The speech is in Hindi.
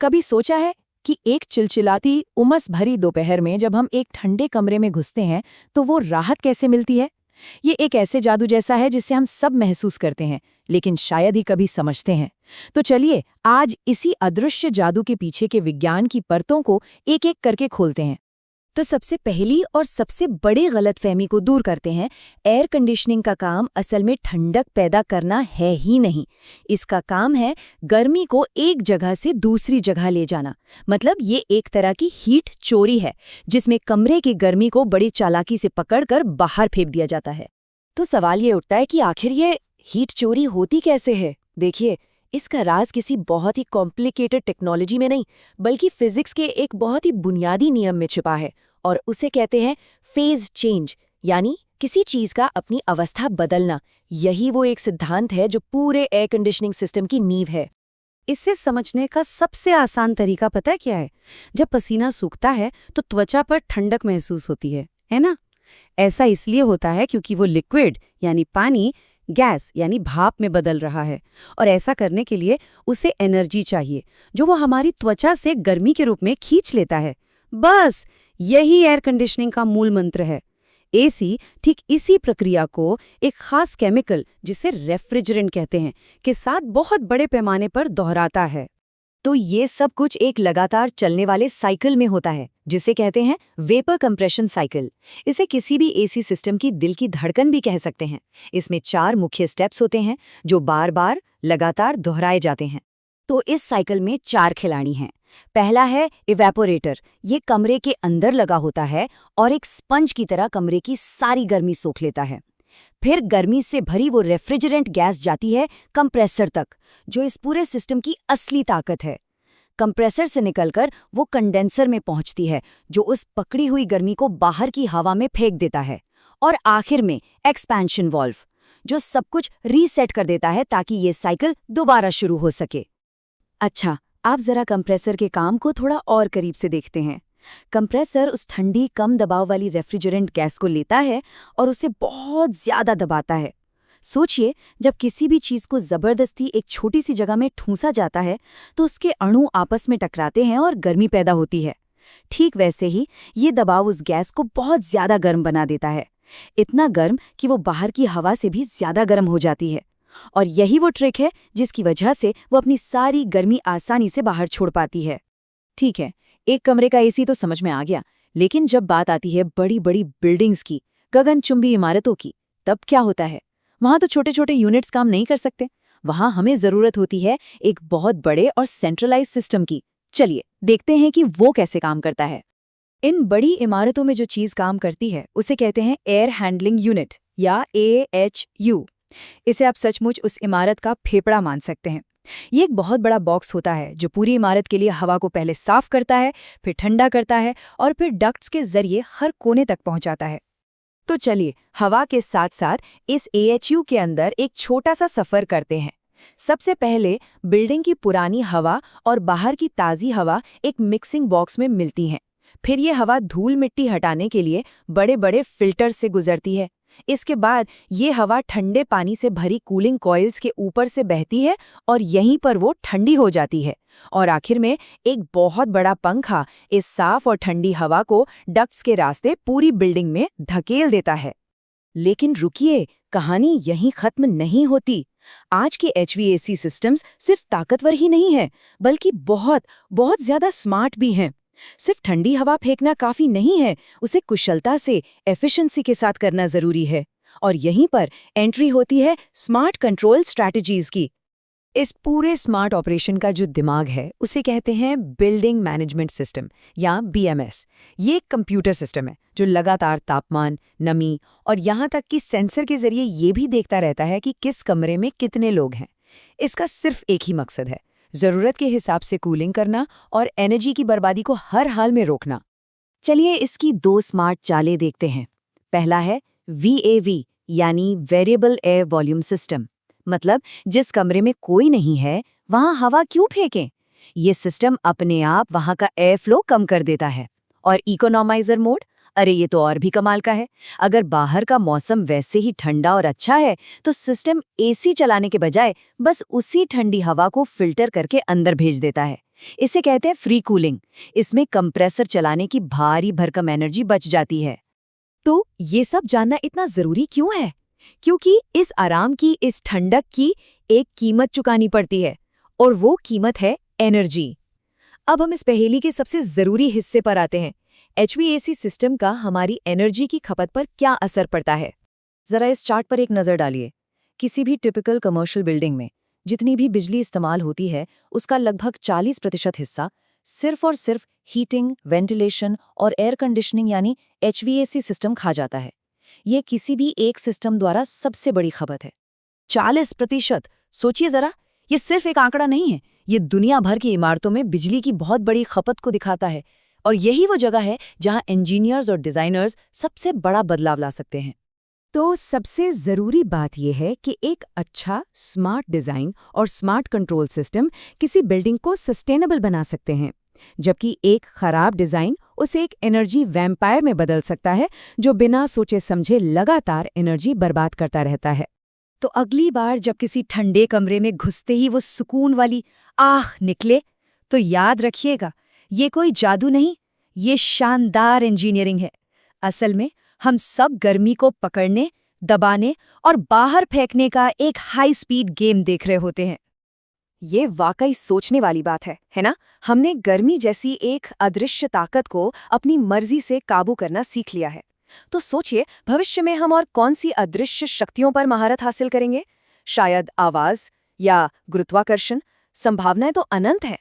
कभी सोचा है कि एक चिलचिलाती उमस भरी दोपहर में जब हम एक ठंडे कमरे में घुसते हैं तो वो राहत कैसे मिलती है। ये एक ऐसे जादू जैसा है जिसे हम सब महसूस करते हैं, लेकिन शायद ही कभी समझते हैं। तो चलिए आज इसी अदृश्य जादू के पीछे के विज्ञान की परतों को एक एक करके खोलते हैं। तो सबसे पहली और सबसे बड़ी गलतफहमी को दूर करते हैं। एयर कंडीशनिंग का काम असल में ठंडक पैदा करना है ही नहीं। इसका काम है गर्मी को एक जगह से दूसरी जगह ले जाना। मतलब ये एक तरह की हीट चोरी है, जिसमें कमरे की गर्मी को बड़ी चालाकी से पकड़कर बाहर फेंक दिया जाता है। तो सवाल ये उठता है कि आखिर ये हीट चोरी होती कैसे है। देखिए, इसका राज किसी बहुत ही कॉम्प्लिकेटेड टेक्नोलॉजी में नहीं, बल्कि फिजिक्स के एक बहुत ही बुनियादी नियम में छिपा है, और उसे कहते हैं फेज चेंज, यानी किसी चीज का अपनी अवस्था बदलना। यही वो एक सिद्धांत है जो पूरे एयर कंडीशनिंग सिस्टम की नींव है। इसे समझने का सबसे आसान तरीका पता है क्या है? जब पसीना सूखता है तो त्वचा पर ठंडक महसूस होती है ना? ऐसा इसलिए होता है क्योंकि वो लिक्विड यानी पानी गैस यानी भाप में बदल रहा है, और ऐसा करने के लिए उसे एनर्जी चाहिए जो वो हमारी त्वचा से गर्मी के रूप में खींच लेता है। बस यही एयर कंडीशनिंग का मूल मंत्र है। एसी ठीक इसी प्रक्रिया को एक खास केमिकल, जिसे रेफ्रिजरेंट कहते हैं, के साथ बहुत बड़े पैमाने पर दोहराता है। तो ये सब कुछ एक लगातार चलने वाले साइकिल में होता है, जिसे कहते हैं वेपर कंप्रेशन साइकिल। इसे किसी भी एसी सिस्टम की दिल की धड़कन भी कह सकते हैं। इसमें 4 मुख्य स्टेप्स होते हैं जो बार बार लगातार दोहराए जाते हैं। तो इस साइकिल में 4 खिलाड़ी हैं। पहला है इवेपोरेटर। ये कमरे के अंदर लगा होता है और एक स्पंज की तरह कमरे की सारी गर्मी सोख लेता है। फिर गर्मी से भरी वो रेफ्रिजरेंट गैस जाती है कंप्रेसर तक, जो इस पूरे सिस्टम की असली ताकत है। कंप्रेसर से निकलकर वो कंडेंसर में पहुंचती है, जो उस पकड़ी हुई गर्मी को बाहर की हवा में फेंक देता है। और आखिर में एक्सपेंशन वाल्व, जो सब कुछ रीसेट कर देता है ताकि ये साइकिल दोबारा शुरू हो सके। अच्छा, आप जरा कंप्रेसर के काम को थोड़ा और करीब से देखते हैं। कंप्रेसर उस ठंडी कम दबाव वाली रेफ्रिजरेंट गैस को लेता है और उसे बहुत ज्यादा दबाता है। सोचिए, जब किसी भी चीज को जबरदस्ती एक छोटी सी जगह में ठूंसा जाता है तो उसके अणु आपस में टकराते हैं और गर्मी पैदा होती है। ठीक वैसे ही ये दबाव उस गैस को बहुत ज्यादा गर्म बना देता है, इतना गर्म कि वो बाहर की हवा से भी ज्यादा गर्म हो जाती है। और यही वो ट्रिक है जिसकी वजह से वो अपनी सारी गर्मी आसानी से बाहर छोड़ पाती है। ठीक है, एक कमरे का एसी तो समझ में आ गया, लेकिन जब बात आती है बड़ी बड़ी बिल्डिंग्स की, गगनचुंबी इमारतों की, तब क्या होता है? वहां तो छोटे छोटे यूनिट्स काम नहीं कर सकते। वहां हमें जरूरत होती है एक बहुत बड़े और सेंट्रलाइज सिस्टम की। चलिए देखते हैं कि वो कैसे काम करता है। इन बड़ी इमारतों में जो चीज काम करती है उसे कहते हैं एयर हैंडलिंग यूनिट, या AHU। इसे आप सचमुच उस इमारत का फेफड़ा मान सकते हैं। ये एक बहुत बड़ा बॉक्स होता है जो पूरी इमारत के लिए हवा को पहले साफ करता है, फिर ठंडा करता है और फिर डक्ट्स के जरिए हर कोने तक पहुंचाता है। तो चलिए हवा के साथ साथ इस AHU के अंदर एक छोटा सा सफर करते हैं। सबसे पहले बिल्डिंग की पुरानी हवा और बाहर की ताज़ी हवा एक मिक्सिंग बॉक्स में मिलती हैं। फिर ये हवा धूल मिट्टी हटाने के लिए बड़े बड़े फिल्टर से गुजरती है। इसके बाद ये हवा ठंडे पानी से भरी कूलिंग कॉइल्स के ऊपर से बहती है और यहीं पर वो ठंडी हो जाती है। और आखिर में एक बहुत बड़ा पंखा इस साफ और ठंडी हवा को डक्ट्स के रास्ते पूरी बिल्डिंग में धकेल देता है। लेकिन रुकिए, कहानी यहीं खत्म नहीं होती। आज के HVAC सिस्टम्स सिर्फ ताकतवर ही नहीं है, बल्कि बहुत बहुत ज्यादा स्मार्ट भी हैं। सिर्फ ठंडी हवा फेंकना काफी नहीं है, उसे कुशलता से, एफिशिएंसी के साथ करना जरूरी है। और यहीं पर एंट्री होती है स्मार्ट कंट्रोल स्ट्रैटेजीज की। इस पूरे स्मार्ट ऑपरेशन का जो दिमाग है उसे कहते हैं बिल्डिंग मैनेजमेंट सिस्टम, या BMS। ये एक कंप्यूटर सिस्टम है जो लगातार तापमान, नमी और यहाँ तक कि सेंसर के जरिए ये भी देखता रहता है कि किस कमरे में कितने लोग हैं। इसका सिर्फ एक ही मकसद है, जरूरत के हिसाब से कूलिंग करना और एनर्जी की बर्बादी को हर हाल में रोकना। चलिए इसकी 2 स्मार्ट चालें देखते हैं। पहला है VAV, यानी वेरिएबल एयर वॉल्यूम सिस्टम। मतलब जिस कमरे में कोई नहीं है वहां हवा क्यों फेंकें? ये सिस्टम अपने आप वहां का एयर फ्लो कम कर देता है। और इकोनॉमाइजर मोड, अरे ये तो और भी कमाल का है। अगर बाहर का मौसम वैसे ही ठंडा और अच्छा है तो सिस्टम AC चलाने के बजाय बस उसी ठंडी हवा को फिल्टर करके अंदर भेज देता है। इसे कहते हैं फ्री कूलिंग। इसमें कंप्रेसर चलाने की भारी भरकम एनर्जी बच जाती है। तो ये सब जानना इतना जरूरी क्यों है? क्योंकि इस आराम की, इस ठंडक की एक कीमत चुकानी पड़ती है, और वो कीमत है एनर्जी। अब हम इस पहेली के सबसे जरूरी हिस्से पर आते हैं। HVAC सिस्टम का हमारी एनर्जी की खपत पर क्या असर पड़ता है? जरा इस चार्ट पर एक नजर डालिए। किसी भी टिपिकल कमर्शियल बिल्डिंग में जितनी भी बिजली इस्तेमाल होती है, उसका लगभग 40% हिस्सा सिर्फ और सिर्फ हीटिंग, वेंटिलेशन और एयर कंडीशनिंग यानी HVAC सिस्टम खा जाता है। ये किसी भी एक सिस्टम द्वारा सबसे बड़ी खपत है। 40%! सोचिए जरा, ये सिर्फ एक आंकड़ा नहीं है, ये दुनिया भर की इमारतों में बिजली की बहुत बड़ी खपत को दिखाता है। और यही वो जगह है जहां इंजीनियर्स और डिजाइनर्स सबसे बड़ा बदलाव ला सकते हैं। तो सबसे जरूरी बात यह है कि एक अच्छा स्मार्ट डिजाइन और स्मार्ट कंट्रोल सिस्टम किसी बिल्डिंग को सस्टेनेबल बना सकते हैं, जबकि एक खराब डिजाइन उसे एक एनर्जी वैम्पायर में बदल सकता है, जो बिना सोचे समझे लगातार एनर्जी बर्बाद करता रहता है। तो अगली बार जब किसी ठंडे कमरे में घुसते ही वो सुकून वाली आह निकले, तो याद रखिएगा, ये कोई जादू नहीं, ये शानदार इंजीनियरिंग है। असल में हम सब गर्मी को पकड़ने, दबाने और बाहर फेंकने का एक हाई स्पीड गेम देख रहे होते हैं। ये वाकई सोचने वाली बात है ना? हमने गर्मी जैसी एक अदृश्य ताकत को अपनी मर्जी से काबू करना सीख लिया है। तो सोचिए, भविष्य में हम और कौन सी अदृश्य शक्तियों पर महारत हासिल करेंगे? शायद आवाज या गुरुत्वाकर्षण। संभावनाएं तो अनंत हैं।